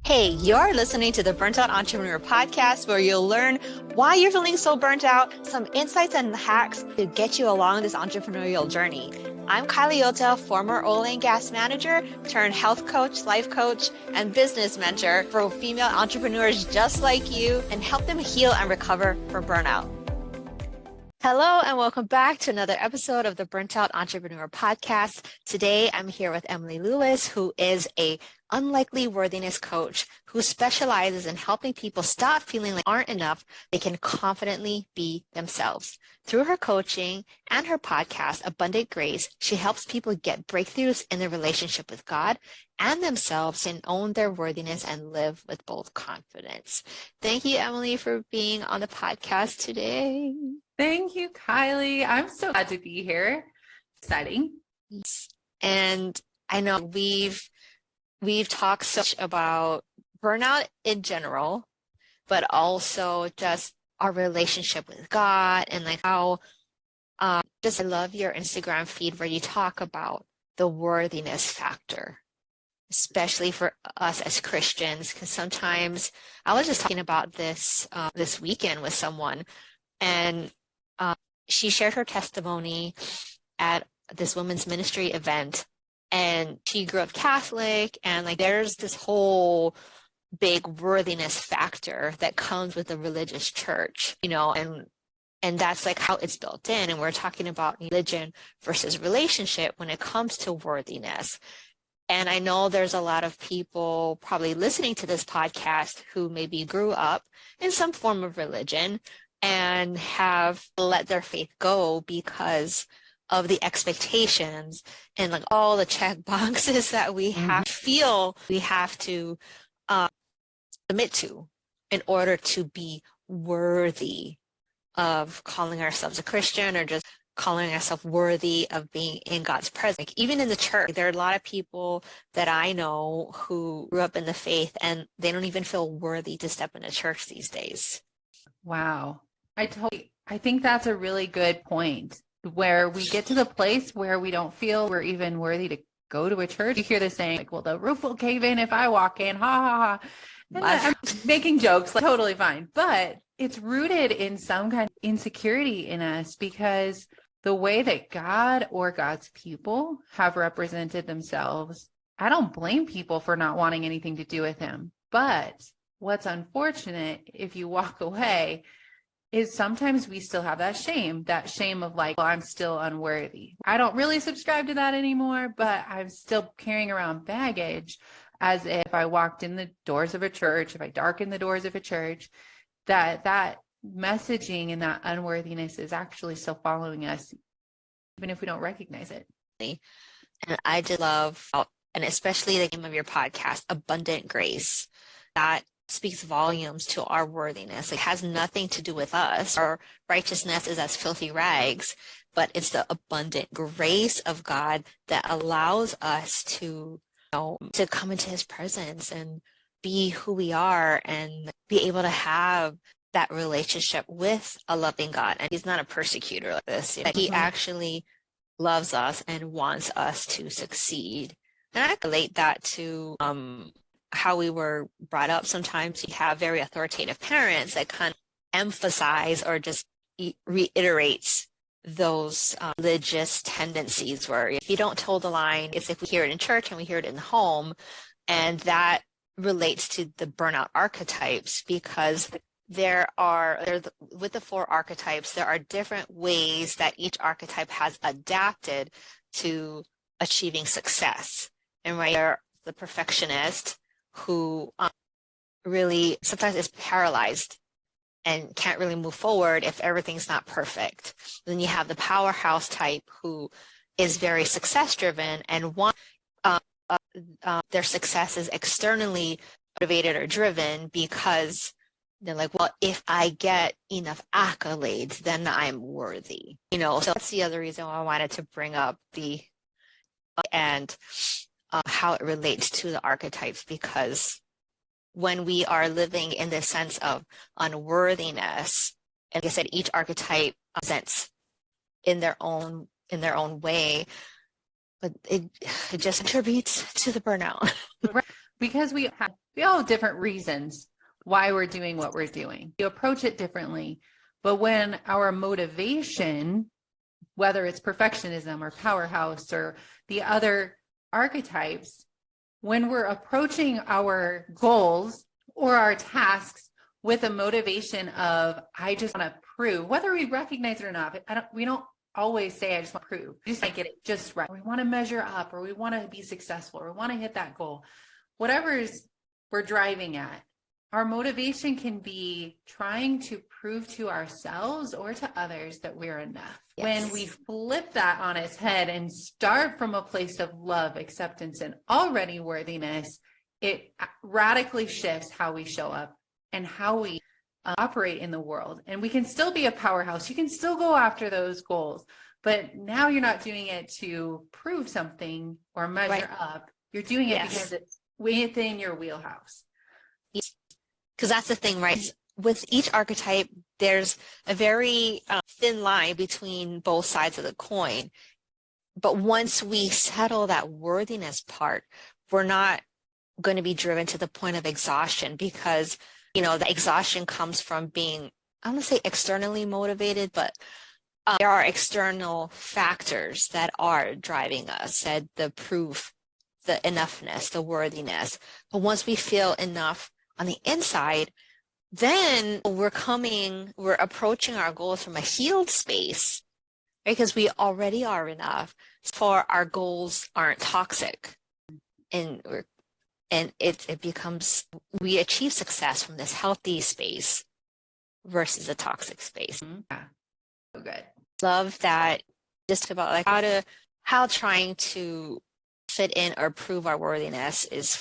Hey, you're listening to the Burnt Out Entrepreneur podcast, where you'll learn why you're feeling so burnt out, some insights and hacks to get you along this entrepreneurial journey. I'm Kylie Yota, former oil and gas manager turned health coach, life coach, and business mentor for female entrepreneurs just like you, and help them heal and recover from burnout. Hello, and welcome back to another episode of the Burnt Out Entrepreneur podcast. Today, I'm here with Emily Lewis, who is a unlikely worthiness coach who specializes in helping people stop feeling like they aren't enough. They can confidently be themselves. Through her coaching and her podcast, Abundant Grace, she helps people get breakthroughs in their relationship with God and themselves and own their worthiness and live with bold confidence. Thank you, Emily, for being on the podcast today. Thank you, Kylie. I'm so glad to be here. Exciting. And I know we've talked so much about burnout in general, but also just our relationship with God and like how I love your Instagram feed where you talk about the worthiness factor, especially for us as Christians, because sometimes I was just talking about this this weekend with someone, and she shared her testimony at this women's ministry event, and she grew up Catholic, and like there's this whole big worthiness factor that comes with the religious church, you know, and that's like how it's built in. And we're talking about religion versus relationship when it comes to worthiness. And I know there's a lot of people probably listening to this podcast who maybe grew up in some form of religion and have let their faith go because of the expectations and like all the check boxes that we have to submit to in order to be worthy of calling ourselves a Christian, or just calling ourselves worthy of being in God's presence. Like even in the church, there are a lot of people that I know who grew up in the faith and they don't even feel worthy to step into church these days. Wow. I think that's a really good point, where we get to the place where we don't feel we're even worthy to go to a church. You hear this saying like, well, the roof will cave in if I walk in, ha ha ha. And I'm making jokes, like totally fine. But it's rooted in some kind of insecurity in us, because the way that God or God's people have represented themselves, I don't blame people for not wanting anything to do with him. But what's unfortunate, if you walk away, is sometimes we still have that shame of like, well, I'm still unworthy. I don't really subscribe to that anymore, but I'm still carrying around baggage as if I walked in the doors of a church, if I darkened the doors of a church, that messaging and that unworthiness is actually still following us, even if we don't recognize it. And I just love, and especially the name of your podcast, Abundant Grace, that speaks volumes to our worthiness. It has nothing to do with us. Our righteousness is as filthy rags, but it's the abundant grace of God that allows us to come into his presence and be who we are and be able to have that relationship with a loving God. And he's not a persecutor like this. He actually loves us and wants us to succeed. And I relate that to how we were brought up. Sometimes you have very authoritative parents that kind of emphasize or just reiterates those religious tendencies, where if you don't toe the line, it's if we hear it in church and we hear it in the home. And that relates to the burnout archetypes, because with the 4 archetypes, there are different ways that each archetype has adapted to achieving success. And right there, the perfectionist, who really sometimes is paralyzed and can't really move forward if everything's not perfect. Then you have the powerhouse type, who is very success driven and wants their success is externally motivated or driven, because they're like, well, if I get enough accolades, then I'm worthy. So that's the other reason why I wanted to bring up how it relates to the archetypes, because when we are living in this sense of unworthiness, and like I said, each archetype presents in their own way, but it just contributes to the burnout. because we all have different reasons why we're doing what we're doing. You approach it differently. But when our motivation, whether it's perfectionism or powerhouse or the other archetypes, when we're approaching our goals or our tasks with a motivation of, I just want to prove, whether we recognize it or not, we don't always say, I just want to prove. We just want to get it just right. We want to measure up, or we want to be successful, or we want to hit that goal. Whatever we're driving at, our motivation can be trying to prove to ourselves or to others that we're enough. Yes. When we flip that on its head and start from a place of love, acceptance, and already worthiness, it radically shifts how we show up and how we operate in the world. And we can still be a powerhouse. You can still go after those goals, but now you're not doing it to prove something or measure up. You're doing it because it's within your wheelhouse. Because that's the thing, right? With each archetype, there's a very thin line between both sides of the coin. But once we settle that worthiness part, we're not going to be driven to the point of exhaustion, because, you know, the exhaustion comes from being, I don't want to say externally motivated, but there are external factors that are driving us, the proof, the enoughness, the worthiness. But once we feel enough on the inside, then we're approaching our goals from a healed space, right? Because we already are enough, for our goals aren't toxic, and it becomes, we achieve success from this healthy space versus a toxic space. Yeah, so good. Love that, just about like how trying to fit in or prove our worthiness is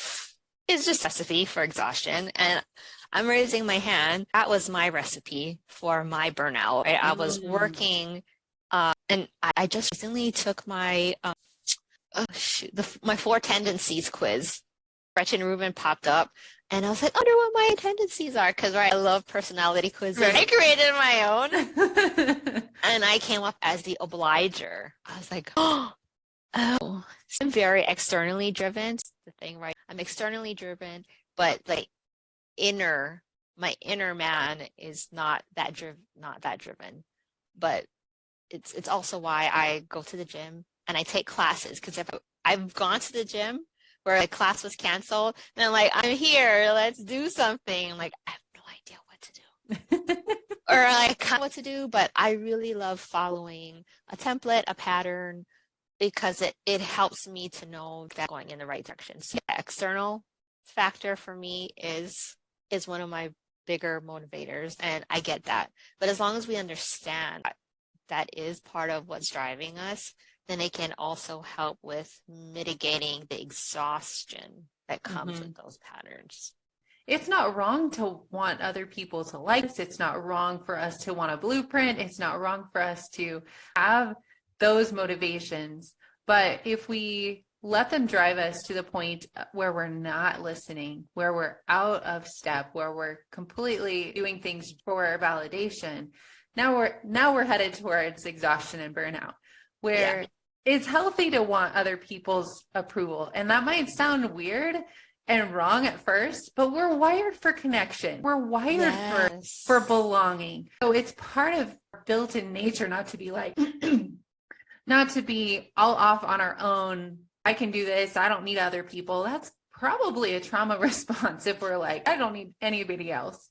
just a recipe for exhaustion. And I'm raising my hand. That was my recipe for my burnout. Right? I was working, and I just recently took my my 4 tendencies quiz. Gretchen Rubin popped up, and I was like, I wonder what my tendencies are, because I love personality quizzes. Right. I created my own, and I came up as the obliger. I was like, oh, I'm very externally driven. That's the thing, right? I'm externally driven, but like my inner man is not that driven. But it's also why I go to the gym and I take classes, because if I've gone to the gym where a class was canceled, and I'm like, I'm here, let's do something. I'm like, I have no idea what to do. Or like what to do, but I really love following a template, a pattern, because it helps me to know that I'm going in the right direction. So the external factor for me is one of my bigger motivators, and I get that. But as long as we understand that is part of what's driving us, then it can also help with mitigating the exhaustion that comes with those patterns. It's not wrong to want other people to like us. It's not wrong for us to want a blueprint. It's not wrong for us to have those motivations. But if we let them drive us to the point where we're not listening, where we're out of step, where we're completely doing things for validation, now we're headed towards exhaustion and burnout, where it's healthy to want other people's approval. And that might sound weird and wrong at first, but we're wired for connection. We're wired for belonging. So it's part of built-in nature not to be like, not to be all off on our own. I can do this. I don't need other people. That's probably a trauma response if we're like, I don't need anybody else.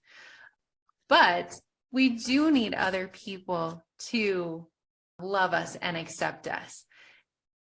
But we do need other people to love us and accept us.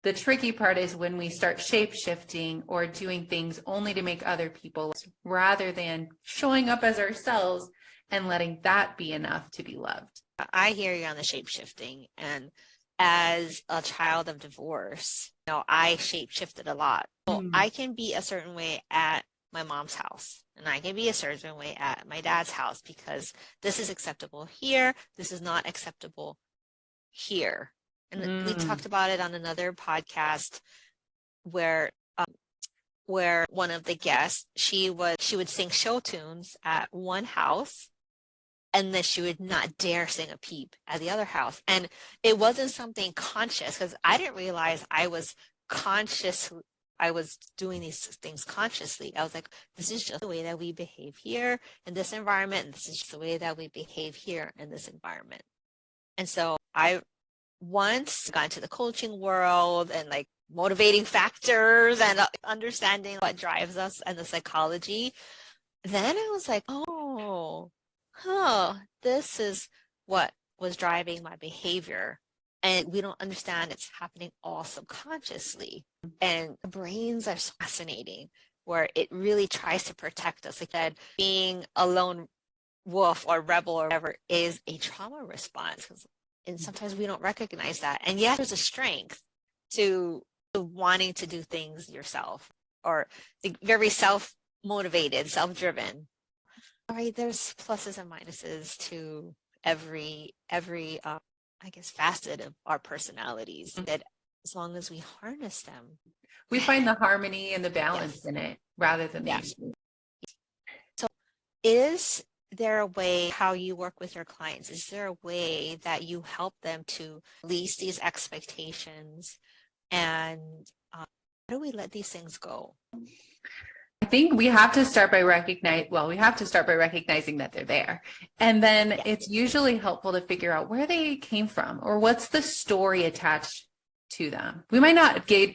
The tricky part is when we start shape-shifting or doing things only to make other people, rather than showing up as ourselves and letting that be enough to be loved. I hear you on the shape-shifting. And as a child of divorce, I shape-shifted a lot. So I can be a certain way at my mom's house, and I can be a certain way at my dad's house, because this is acceptable here. This is not acceptable here. And we talked about it on another podcast where one of the guests, she would sing show tunes at one house, and then she would not dare sing a peep at the other house. And it wasn't something conscious, because I didn't realize I was consciously I was doing these things consciously. I was like, this is just the way that we behave here in this environment, and this is just the way that we behave here in this environment. And so I once got into the coaching world and like motivating factors and understanding what drives us and the psychology. Then I was like, oh, this is what was driving my behavior. And we don't understand it's happening all subconsciously. And the brains are so fascinating, where it really tries to protect us. Like that, being a lone wolf or rebel or whatever is a trauma response. And sometimes we don't recognize that. And yet there's a strength to wanting to do things yourself, or very self-motivated, self-driven. All right, there's pluses and minuses to every I guess facet of our personalities, that as long as we harness them, we find the harmony and the balance in it rather than the extreme. So is there a way how you work with your clients? Is there a way that you help them to release these expectations, and how do we let these things go? I think we have to start by recognizing that they're there. And then it's usually helpful to figure out where they came from or what's the story attached to them. We might not get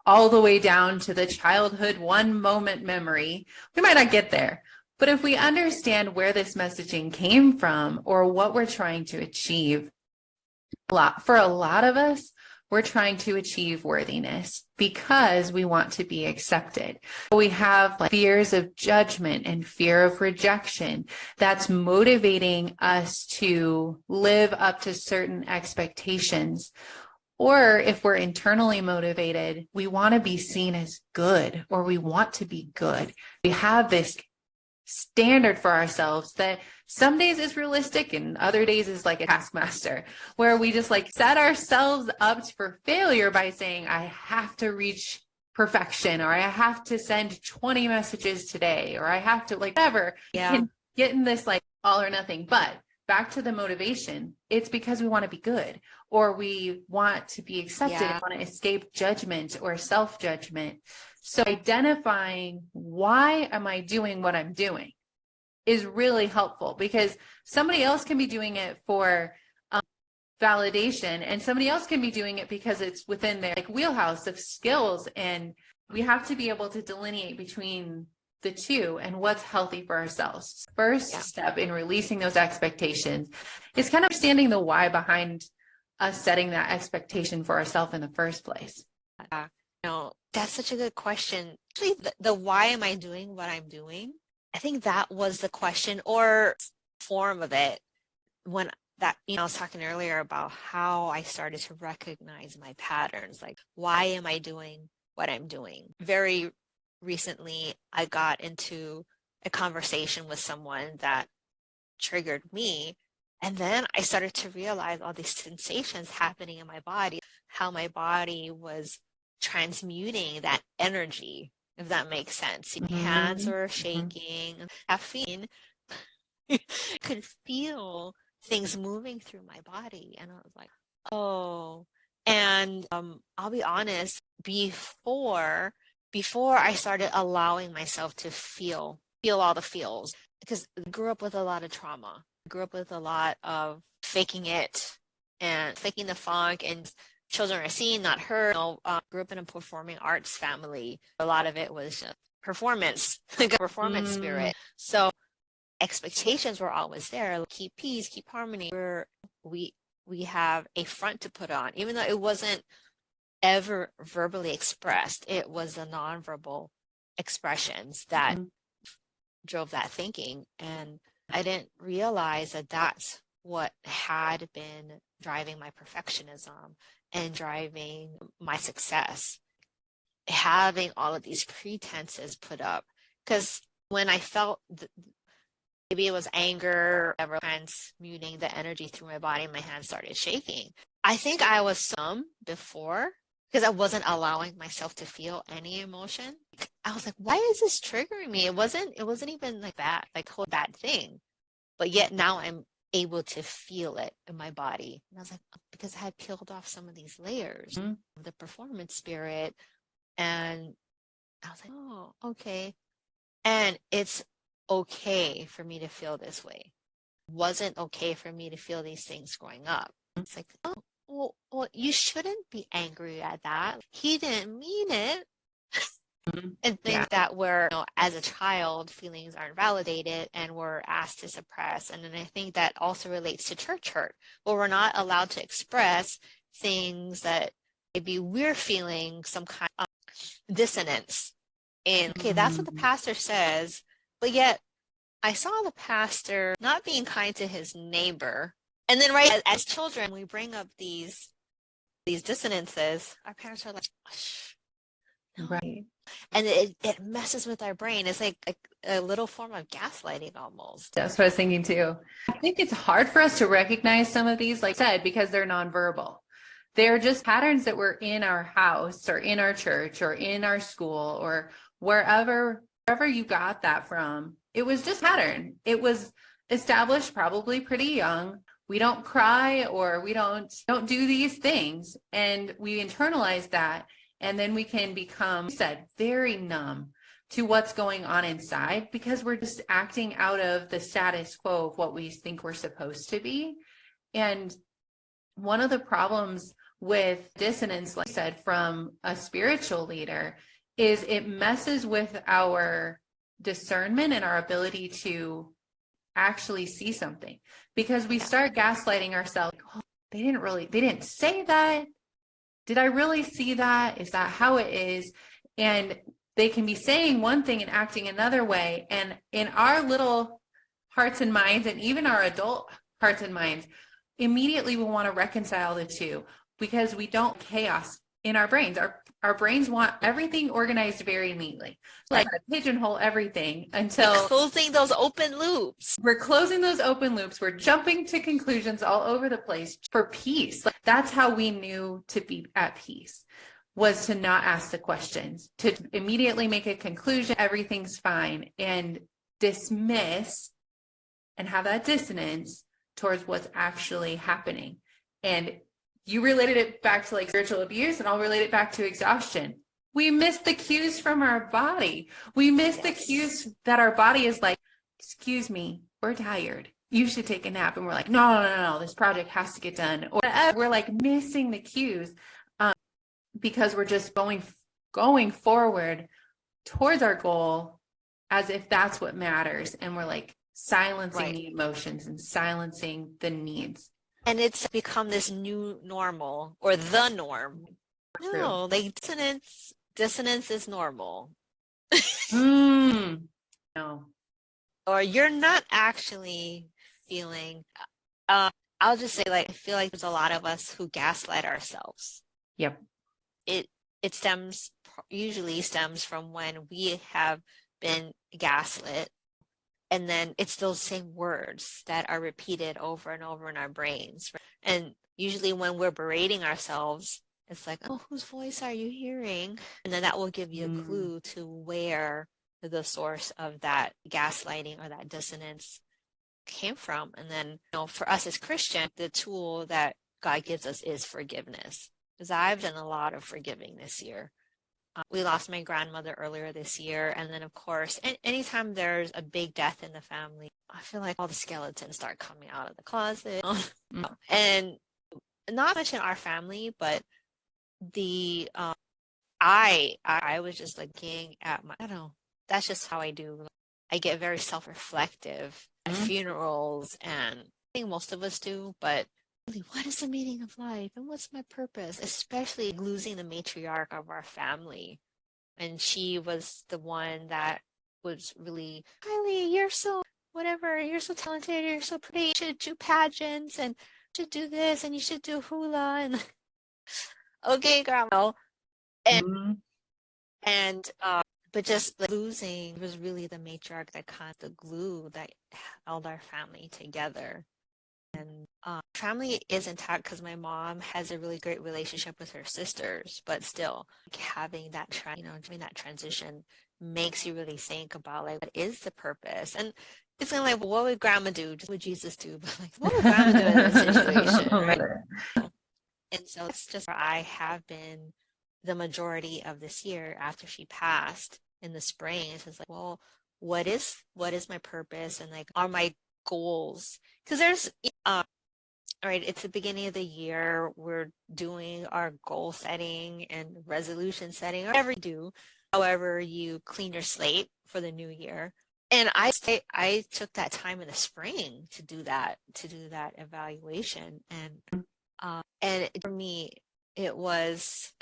all the way down to the childhood one moment memory. We might not get there. But if we understand where this messaging came from or what we're trying to achieve, for a lot of us, we're trying to achieve worthiness because we want to be accepted. We have fears of judgment and fear of rejection that's motivating us to live up to certain expectations. Or if we're internally motivated, we want to be seen as good, or we want to be good. We have this standard for ourselves that some days is realistic and other days is like a taskmaster, where we just like set ourselves up for failure by saying, I have to reach perfection, or I have to send 20 messages today, or I have to like whatever. Can get in this like all or nothing. But back to the motivation, it's because we want to be good, or we want to be accepted and want to escape judgment or self-judgment. So identifying why am I doing what I'm doing is really helpful, because somebody else can be doing it for validation, and somebody else can be doing it because it's within their like wheelhouse of skills. And we have to be able to delineate between the two and what's healthy for ourselves. First step in releasing those expectations is kind of understanding the why behind us setting that expectation for ourselves in the first place. No, that's such a good question. Actually, the why am I doing what I'm doing? I think that was the question or form of it when that, I was talking earlier about how I started to recognize my patterns. Like, why am I doing what I'm doing? Very recently, I got into a conversation with someone that triggered me. And then I started to realize all these sensations happening in my body, how my body was transmuting that energy, if that makes sense. My hands were shaking, caffeine could feel things moving through my body. And I was like, oh. And I'll be honest, before I started allowing myself to feel all the feels, because I grew up with a lot of trauma. I grew up with a lot of faking it and faking the funk, and children are seen, not heard. Grew up in a performing arts family. A lot of it was just performance, like a performance spirit. So expectations were always there. Keep peace, keep harmony. We have a front to put on, even though it wasn't ever verbally expressed. It was the nonverbal expressions that drove that thinking. And I didn't realize that that's what had been driving my perfectionism and driving my success. Having all of these pretenses put up, because when I felt maybe it was anger, ever transmuting the energy through my body, my hands started shaking. I think I was some before, because I wasn't allowing myself to feel any emotion. I was like, why is this triggering me? It wasn't even like that, like a whole bad thing. But yet now I'm able to feel it in my body. And I was like, because I had peeled off some of these layers of the performance spirit And I was like, oh, okay. And it's okay for me to feel this way. It wasn't okay for me to feel these things growing up. It's like, oh, well, you shouldn't be angry at that. He didn't mean it. And think that we're, as a child, feelings aren't validated and we're asked to suppress. And then I think that also relates to church hurt, where we're not allowed to express things that maybe we're feeling some kind of dissonance in. Okay, that's what the pastor says, but yet I saw the pastor not being kind to his neighbor. And then as children, we bring up these dissonances. Our parents are like, shh. No. Right. And it messes with our brain. It's like a little form of gaslighting almost. That's what I was thinking too. I think it's hard for us to recognize some of these, like I said, because they're nonverbal. They're just patterns that were in our house or in our church or in our school or wherever you got that from. It was just pattern. It was established probably pretty young. We don't cry or we don't do these things. And we internalize that. And then we can become, you said, very numb to what's going on inside because we're just acting out of the status quo of what we think we're supposed to be. And one of the problems with dissonance, like I said, from a spiritual leader is it messes with our discernment and our ability to actually see something because we start gaslighting ourselves. Oh, they didn't say that. Did I really see that? Is that how it is? And they can be saying one thing and acting another way. And in our little hearts and minds, and even our adult hearts and minds, immediately we want to reconcile the two because we don't chaos in our brains. Our brains want everything organized very neatly, like pigeonhole everything until we're closing those open loops. We're closing those open loops. We're jumping to conclusions all over the place for peace. Like, that's how we knew to be at peace, was to not ask the questions, to immediately make a conclusion, everything's fine, and dismiss and have that dissonance towards what's actually happening. And you related it back to like spiritual abuse, and I'll relate it back to exhaustion. We miss the cues from our body. We miss the cues that our body is like, excuse me, we're tired. You should take a nap. And we're like, no, this project has to get done. Or we're like missing the cues because we're just going forward towards our goal as if that's what matters. And we're like silencing the emotions and silencing the needs. And it's become this new normal or the norm. No, like dissonance is normal. No. Or you're not actually feeling, I'll just say, like, I feel like there's a lot of us who gaslight ourselves. Yep. It usually stems from when we have been gaslit. And then it's those same words that are repeated over and over in our brains. And usually when we're berating ourselves, it's like, oh, whose voice are you hearing? And then that will give you a clue to where the source of that gaslighting or that dissonance came from. And then, for us as Christians, the tool that God gives us is forgiveness. Because I've done a lot of forgiving this year. We lost my grandmother earlier this year. And then, of course, anytime there's a big death in the family, I feel like all the skeletons start coming out of the closet. And not much in our family, but I was just looking at I don't know, that's just how I do. I get very self-reflective at funerals, and I think most of us do, but what is the meaning of life and what's my purpose, especially losing the matriarch of our family. And she was the one that was really, Kylie, you're so whatever, you're so talented, you're so pretty, you should do pageants and you should do this and you should do hula. And okay, grandma. And but just like losing was really the matriarch that kind of the glue that held our family together. And family is intact because my mom has a really great relationship with her sisters, but still having that doing that transition makes you really think about like, what is the purpose? And it's kind of like, well, what would grandma do? Just what would Jesus do? But like, what would grandma do in this situation? Right? And so it's just where I have been the majority of this year after she passed in the spring. It's just like, well, what is my purpose, and like, are my goals? Because there's all right, it's the beginning of the year. We're doing our goal setting and resolution setting, or whatever you do, however you clean your slate for the new year. And I took that time in the spring to do that evaluation. And for me, it was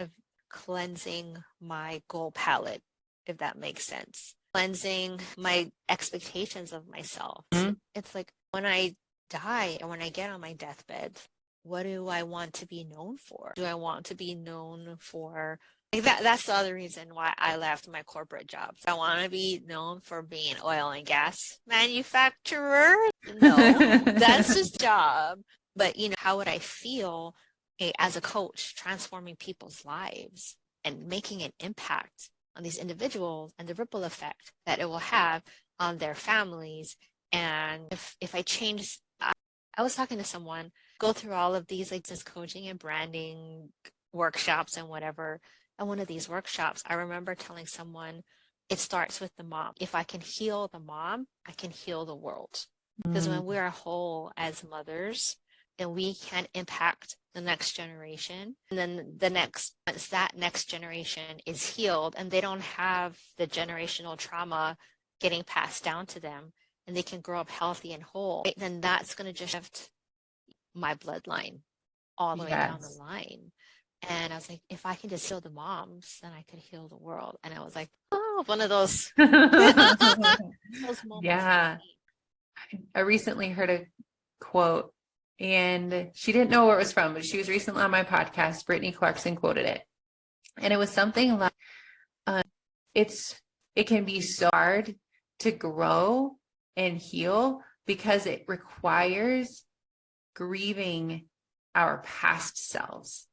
cleansing my goal palette, if that makes sense. Cleansing my expectations of myself. Mm-hmm. It's like, when I die and when I get on my deathbed, what do I want to be known for? Do I want to be known for like that? That's the other reason why I left my corporate jobs. I want to be known for being an oil and gas manufacturer. No, that's just a job. But how would I feel as a coach, transforming people's lives and making an impact on these individuals, and the ripple effect that it will have on their families. And if I change, I was talking to someone, go through all of these like this coaching and branding workshops and whatever. And one of these workshops, I remember telling someone, it starts with the mom. If I can heal the mom, I can heal the world. Because when we are whole as mothers, then we can impact the next generation. And then once that next generation is healed and they don't have the generational trauma getting passed down to them, and they can grow up healthy and whole, right? Then that's going to just shift my bloodline all the way down the line. And I was like, if I can just heal the moms, then I could heal the world. And I was like, oh, one of those, those moments. Yeah. I recently heard a quote, and she didn't know where it was from, but she was recently on my podcast. Brittany Clarkson quoted it. And it was something like, it can be so hard to grow and heal because it requires grieving our past selves.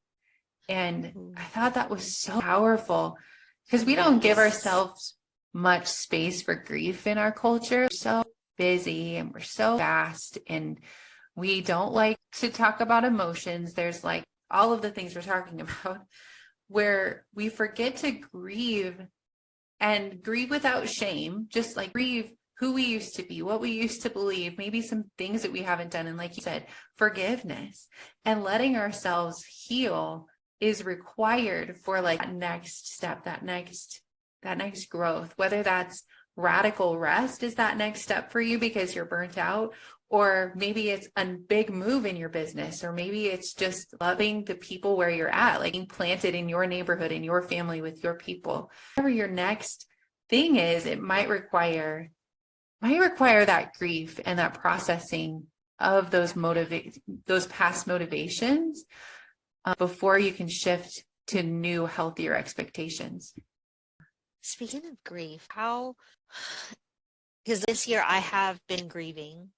And I thought that was so powerful, because we don't give ourselves much space for grief in our culture. We're so busy and we're so fast, and we don't like to talk about emotions. There's like all of the things we're talking about, where we forget to grieve, and grieve without shame, just like grieve who we used to be, what we used to believe, maybe some things that we haven't done. And like you said, forgiveness and letting ourselves heal is required for like that next step, that next growth, whether that's radical rest is that next step for you because you're burnt out, or maybe it's a big move in your business, or maybe it's just loving the people where you're at, like being planted in your neighborhood, in your family, with your people. Whatever your next thing is, it might require that grief and that processing of those past motivations before you can shift to new, healthier expectations. Speaking of grief, because this year I have been grieving,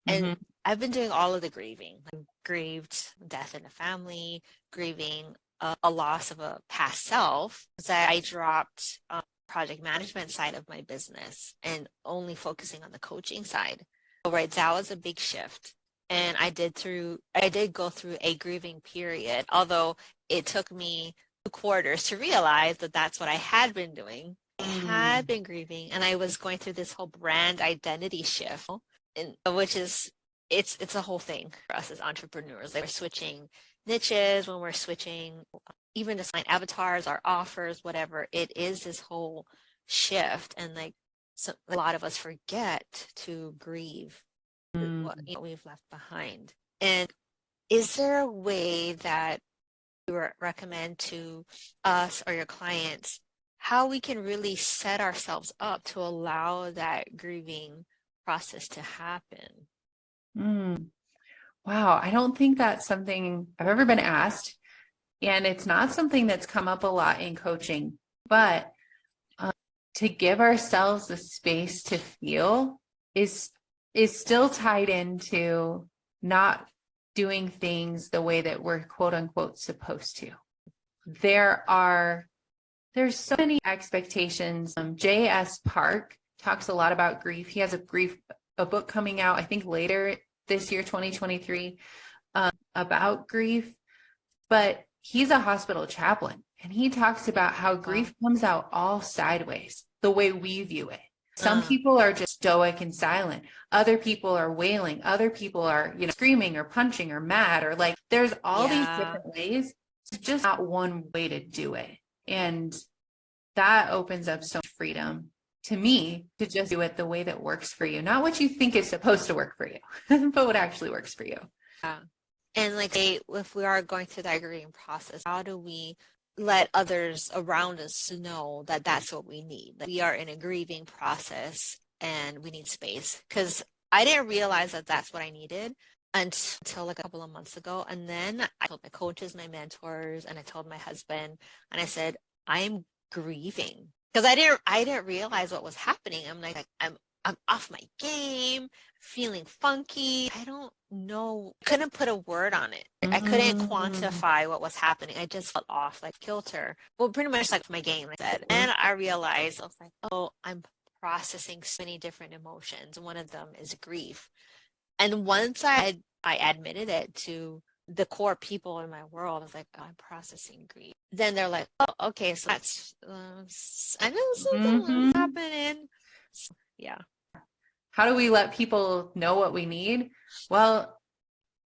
and I've been doing all of the grieving. I've grieved death in the family, grieving a loss of a past self. I dropped project management side of my business and only focusing on the coaching side. So, right, that was a big shift. And I did go through a grieving period, although it took me 2 quarters to realize that that's what I had been doing. I had been grieving, and I was going through this whole brand identity shift, which is, it's a whole thing for us as entrepreneurs. Like, we're switching niches, when we're switching even design avatars, our offers, whatever, it is this whole shift. And like, so a lot of us forget to grieve what we've left behind. And is there a way that you recommend to us or your clients how we can really set ourselves up to allow that grieving process to happen? Wow, I don't think that's something I've ever been asked, and it's not something that's come up a lot in coaching. But to give ourselves the space to feel is still tied into not doing things the way that we're quote unquote supposed to. There's so many expectations. J.S. Park talks a lot about grief. He has a book coming out, I think later this year, 2023, about grief, but he's a hospital chaplain. And he talks about how grief comes out all sideways, the way we view it. Some people are just stoic and silent. Other people are wailing. Other people are, screaming or punching or mad, or like there's all these different ways. It's just not one way to do it. And that opens up so much freedom to me to just do it the way that works for you. Not what you think is supposed to work for you, but what actually works for you. Yeah. And like, if we are going through that grieving process, how do we let others around us know that that's what we need? That we are in a grieving process and we need space. Because I didn't realize that that's what I needed until like a couple of months ago. And then I told my coaches, my mentors, and I told my husband, and I said, I'm grieving. Because I didn't realize what was happening. I'm like, I'm off my game, feeling funky. I don't know. Couldn't put a word on it. I couldn't quantify what was happening. I just felt off, like kilter. Well, pretty much like my game, like I said. And I realized, I was like, oh, I'm processing so many different emotions. One of them is grief. And once I admitted it to the core people in my world, I was like, oh, I'm processing grief. Then they're like, oh, okay, so that's, I know something happening. So, yeah. How do we let people know what we need? Well,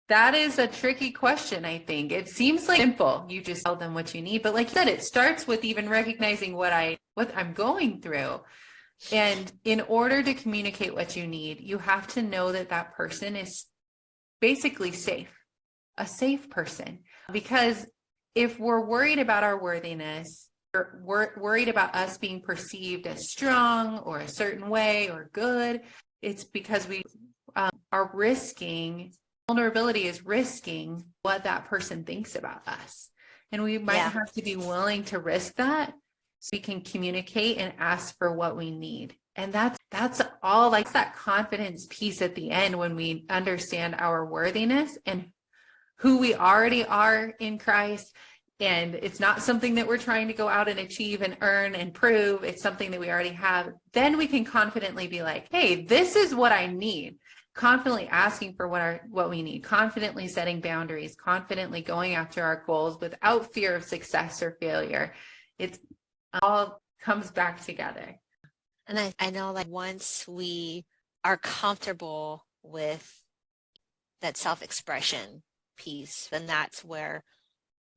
that is a tricky question, I think. It seems like simple. You just tell them what you need. But like you said, it starts with even recognizing what I'm going through. And in order to communicate what you need, you have to know that that person is basically safe, a safe person. Because if we're worried about our worthiness, we're worried about us being perceived as strong or a certain way or good, it's because we are risking, vulnerability is risking what that person thinks about us. And we might have to be willing to risk that so we can communicate and ask for what we need. And that's all, like that confidence piece at the end when we understand our worthiness and who we already are in Christ. And it's not something that we're trying to go out and achieve and earn and prove. It's something that we already have. Then we can confidently be like, hey, this is what I need. Confidently asking for what we need, confidently setting boundaries, confidently going after our goals without fear of success or failure. It all comes back together. And I know, like, once we are comfortable with that self-expression piece, then that's where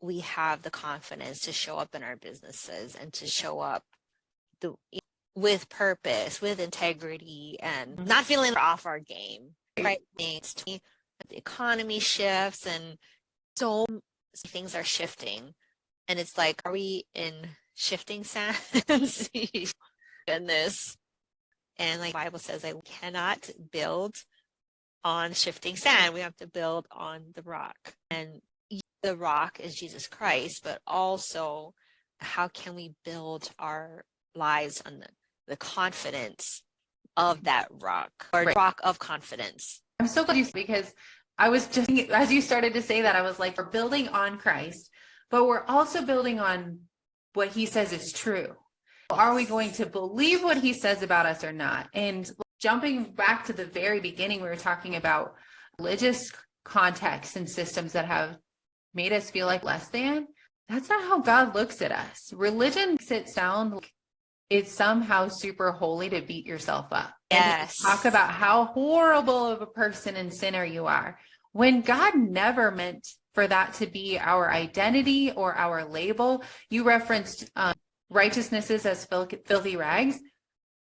we have the confidence to show up in our businesses and to show up with purpose, with integrity, and not feeling off our game, right? Things, the economy shifts and so many things are shifting. And it's like, are we in shifting sands? Goodness. And like the Bible says, like, we cannot build on shifting sand. We have to build on the rock. And the rock is Jesus Christ, but also how can we build our lives on the confidence of that rock, or rock of confidence? I'm so glad you said, because I was just, as you started to say that, I was like, we're building on Christ, but we're also building on what he says is true. Are we going to believe what he says about us or not? And jumping back to the very beginning, we were talking about religious contexts and systems that have made us feel like less than. That's not how God looks at us. Religion makes it sound like it's somehow super holy to beat yourself up. Yes. And talk about how horrible of a person and sinner you are, when God never meant for that to be our identity or our label. You referenced righteousnesses as filthy rags,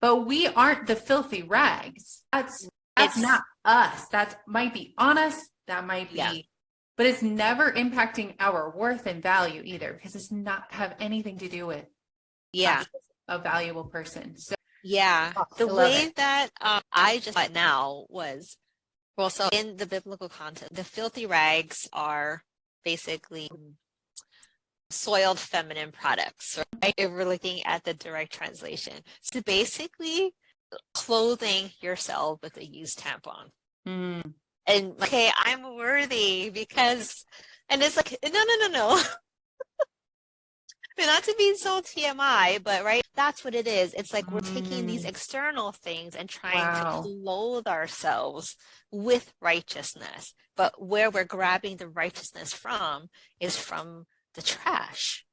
but we aren't the filthy rags. That's not us. That might be on us. That might be, but it's never impacting our worth and value either, because it's not have anything to do with a valuable person. So the way that I just thought now was, well, so in the biblical context, the filthy rags are basically soiled feminine products, right? If we're looking at the direct translation. So basically clothing yourself with a used tampon. And okay, I'm worthy because, and it's like, no. I mean, not to be so TMI, but right, that's what it is. It's like we're taking these external things and trying to clothe ourselves with righteousness. But where we're grabbing the righteousness from is from the trash.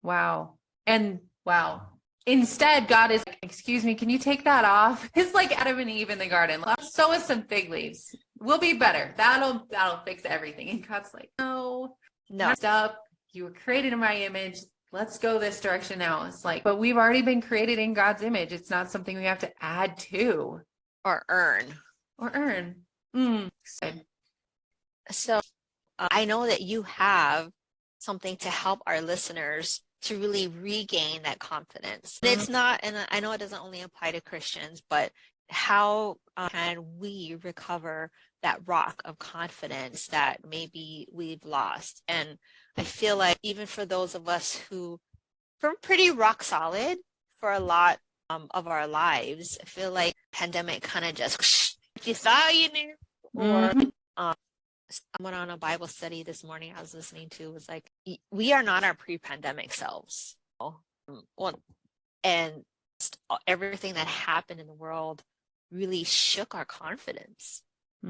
Wow. And wow. Instead, God is like, excuse me, can you take that off? It's like Adam and Eve in the garden. Let's sow us some fig leaves. We'll be better. That'll fix everything. And God's like, no, messed up. You were created in my image. Let's go this direction now. It's like, but we've already been created in God's image. It's not something we have to add to or earn. So I know that you have something to help our listeners to really regain that confidence. And it's not, and I know it doesn't only apply to Christians, but how can we recover that rock of confidence that maybe we've lost? And I feel like even for those of us who were pretty rock solid for a lot of our lives, I feel like pandemic kind of just, you thought you knew, or someone on a Bible study this morning I was listening to was like, we are not our pre-pandemic selves. Well, and everything that happened in the world really shook our confidence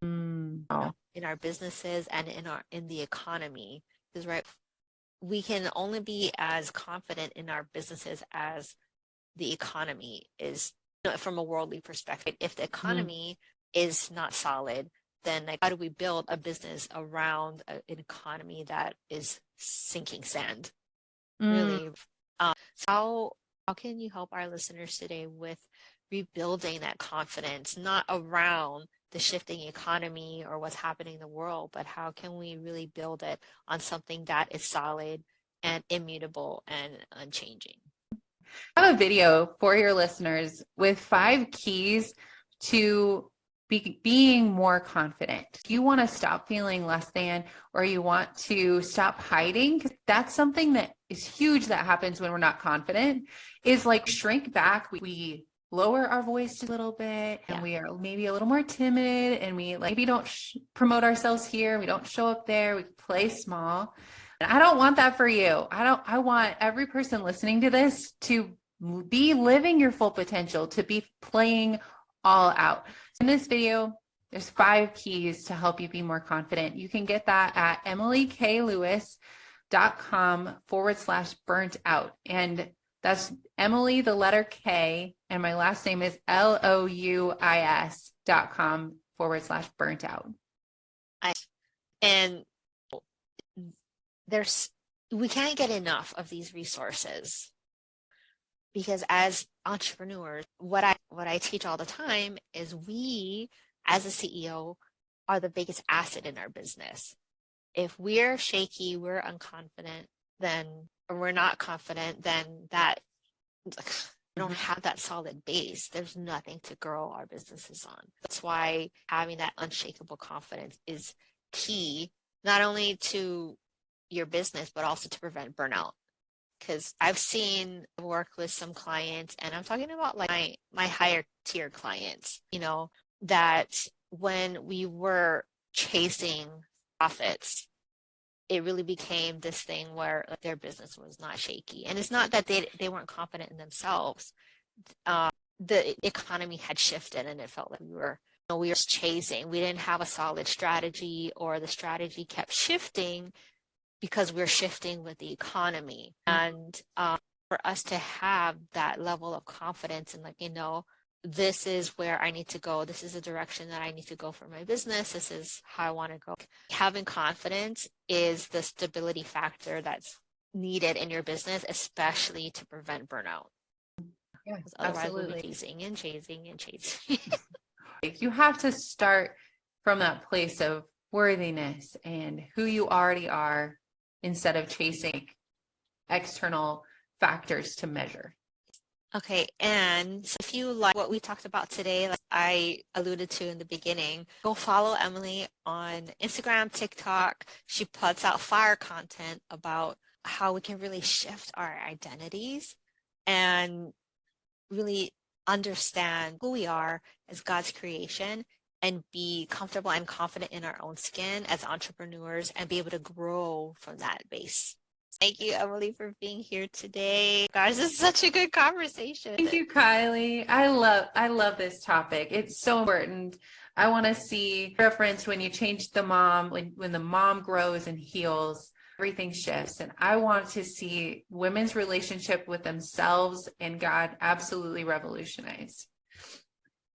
in our businesses and in the economy. Because right, we can only be as confident in our businesses as the economy is, from a worldly perspective. If the economy is not solid, then like, how do we build a business around an economy that is sinking sand? Really, so how can you help our listeners today with rebuilding that confidence, not around the shifting economy or what's happening in the world, but how can we really build it on something that is solid and immutable and unchanging? I have a video for your listeners with 5 keys to being more confident. If you want to stop feeling less than, or you want to stop hiding, because that's something that is huge that happens when we're not confident, is like shrink back. We lower our voice a little bit, and we are maybe a little more timid, and we maybe don't promote ourselves here. We don't show up there. We play small. And I don't want that for you. I want every person listening to this to be living your full potential, to be playing all out. In this video, there's 5 keys to help you be more confident. You can get that at emilykluis.com/burnt out. And that's Emily, the letter K, and my last name is LOUIS.com/burnt out. And we can't get enough of these resources, because as entrepreneurs, what I teach all the time is we, as a CEO, are the biggest asset in our business. If we're shaky, we're unconfident, or we're not confident, then that we don't have that solid base. There's nothing to grow our businesses on. That's why having that unshakable confidence is key, not only to your business, but also to prevent burnout. Because I've seen work with some clients, and I'm talking about like my higher tier clients, that when we were chasing profits, it really became this thing where their business was not shaky. And it's not that they weren't confident in themselves. The economy had shifted, and it felt like we were chasing. We didn't have a solid strategy, or the strategy kept shifting because we're shifting with the economy. And for us to have that level of confidence and this is where I need to go. This is the direction that I need to go for my business. This is how I want to go. Having confidence is the stability factor that's needed in your business, especially to prevent burnout. Yeah, otherwise absolutely. We'll be chasing and chasing and chasing. You have to start from that place of worthiness and who you already are, instead of chasing external factors to measure. Okay, and so if you like what we talked about today, like I alluded to in the beginning, go follow Emily on Instagram, TikTok. She puts out fire content about how we can really shift our identities and really understand who we are as God's creation, and be comfortable and confident in our own skin as entrepreneurs, and be able to grow from that base. Thank you, Emily, for being here today. Guys, this is such a good conversation. Thank you, Kylie. I love this topic. It's so important. I want to see reference when you change the mom, when the mom grows and heals. everything shifts. And I want to see women's relationship with themselves and God absolutely revolutionized.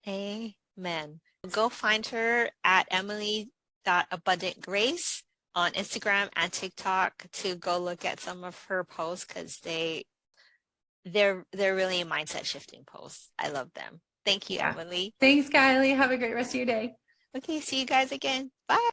Amen. Go find her at emily.abundantgrace on Instagram and TikTok to go look at some of her posts, because they're really mindset shifting posts. I love them. Thank you, Emily. Thanks, Kylie. Have a great rest of your day. Okay, see you guys again. Bye.